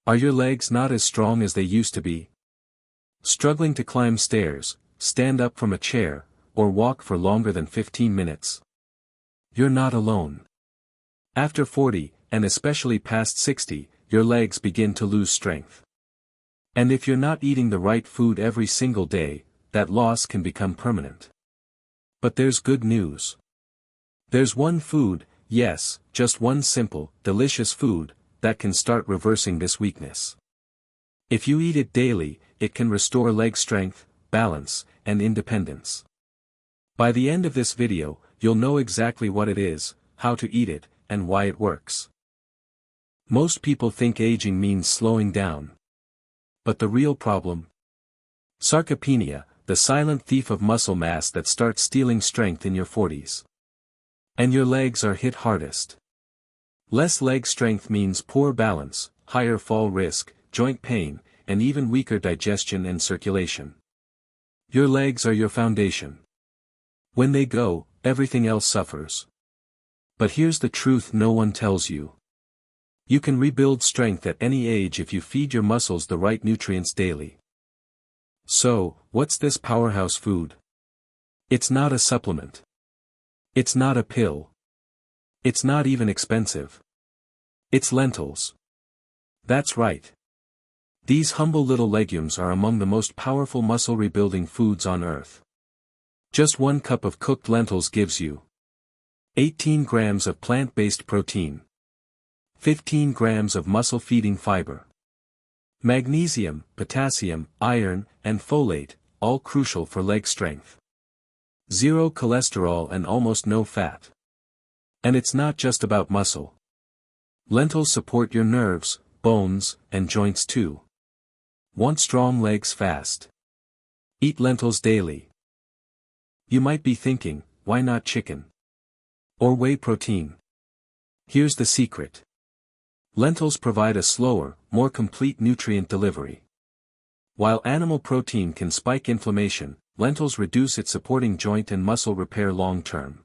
Are your legs not as strong as they used to be? Struggling to climb stairs, stand up from a chair, or walk for longer than 15 minutes? You're not alone. After 40, and especially past 60, your legs begin to lose strength. And if you're not eating the right food every single day, that loss can become permanent. But there's good news. There's one food, yes, just one simple, delicious food, that can start reversing this weakness. If you eat it daily, it can restore leg strength, balance, and independence. By the end of this video, you'll know exactly what it is, how to eat it, and why it works. Most people think aging means slowing down. But the real problem? Sarcopenia, the silent thief of muscle mass that starts stealing strength in your 40s. And your legs are hit hardest. Less leg strength means poor balance, higher fall risk, joint pain, and even weaker digestion and circulation. Your legs are your foundation. When they go, everything else suffers. But here's the truth no one tells you. You can rebuild strength at any age if you feed your muscles the right nutrients daily. So, what's this powerhouse food? It's not a supplement. It's not a pill. It's not even expensive. It's lentils. That's right. These humble little legumes are among the most powerful muscle rebuilding foods on earth. Just 1 cup of cooked lentils gives you 18 grams of plant-based protein, 15 grams of muscle-feeding fiber, magnesium, potassium, iron, and folate, all crucial for leg strength. 0 cholesterol and almost no fat. And it's not just about muscle. Lentils support your nerves, bones, and joints too. Want strong legs fast? Eat lentils daily. You might be thinking, why not chicken? Or whey protein? Here's the secret. Lentils provide a slower, more complete nutrient delivery. While animal protein can spike inflammation, lentils reduce its supporting joint and muscle repair long term.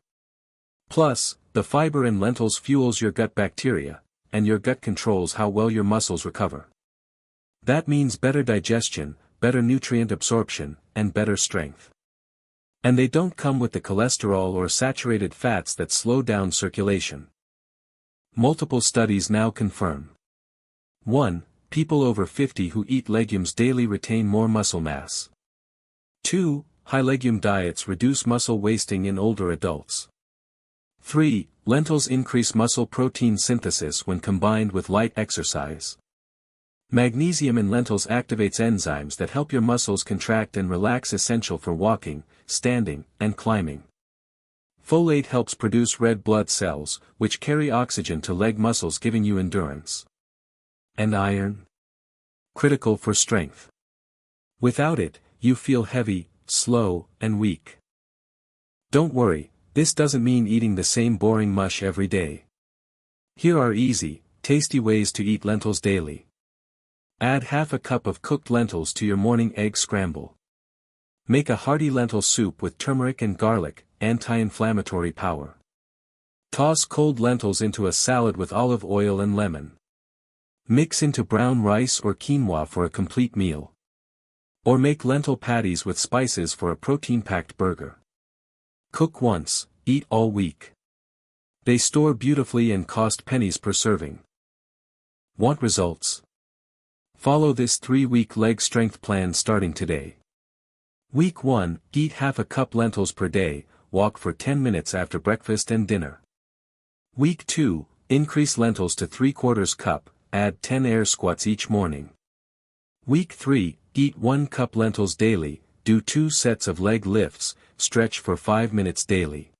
Plus, the fiber in lentils fuels your gut bacteria, and your gut controls how well your muscles recover. That means better digestion, better nutrient absorption, and better strength. And they don't come with the cholesterol or saturated fats that slow down circulation. Multiple studies now confirm. 1. People over 50 who eat legumes daily retain more muscle mass. 2. High legume diets reduce muscle wasting in older adults. 3. Lentils increase muscle protein synthesis when combined with light exercise. Magnesium in lentils activates enzymes that help your muscles contract and relax, essential for walking, standing, and climbing. Folate helps produce red blood cells, which carry oxygen to leg muscles, giving you endurance. And iron? Critical for strength. Without it, you feel heavy, slow, and weak. Don't worry, this doesn't mean eating the same boring mush every day. Here are easy, tasty ways to eat lentils daily. Add half a cup of cooked lentils to your morning egg scramble. Make a hearty lentil soup with turmeric and garlic, anti-inflammatory power. Toss cold lentils into a salad with olive oil and lemon. Mix into brown rice or quinoa for a complete meal. Or make lentil patties with spices for a protein-packed burger. Cook once, eat all week. They store beautifully and cost pennies per serving. Want results? Follow this 3-week leg strength plan starting today. Week 1, eat half a cup lentils per day, walk for 10 minutes after breakfast and dinner. Week 2, increase lentils to 3/4 cup, add 10 air squats each morning. Week 3, eat 1 cup lentils daily, do 2 sets of leg lifts, stretch for 5 minutes daily.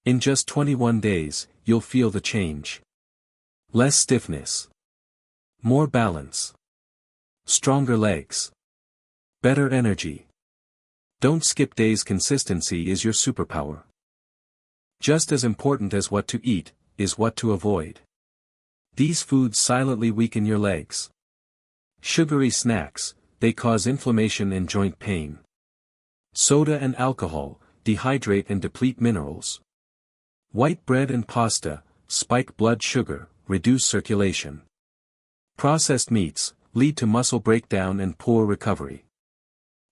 In just 21 days, you'll feel the change. Less stiffness. More balance. Stronger legs. Better energy. Don't skip days. Consistency is your superpower. Just as important as what to eat, is what to avoid. These foods silently weaken your legs. Sugary snacks, they cause inflammation and joint pain. Soda and alcohol, dehydrate and deplete minerals. White bread and pasta, spike blood sugar, reduce circulation. Processed meats lead to muscle breakdown and poor recovery.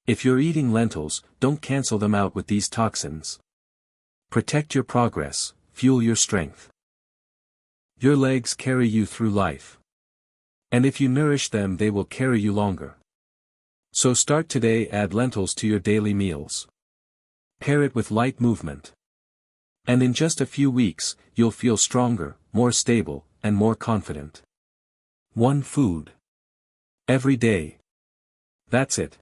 If you're eating lentils, don't cancel them out with these toxins. Protect your progress, fuel your strength. Your legs carry you through life. And if you nourish them, they will carry you longer. So start today, add lentils to your daily meals. Pair it with light movement. And in just a few weeks, you'll feel stronger, more stable, and more confident. One food. Every day. That's it.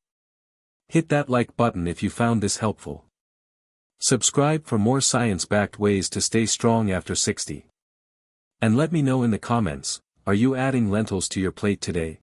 Hit that like button if you found this helpful. Subscribe for more science-backed ways to stay strong after 60. And let me know in the comments, are you adding lentils to your plate today?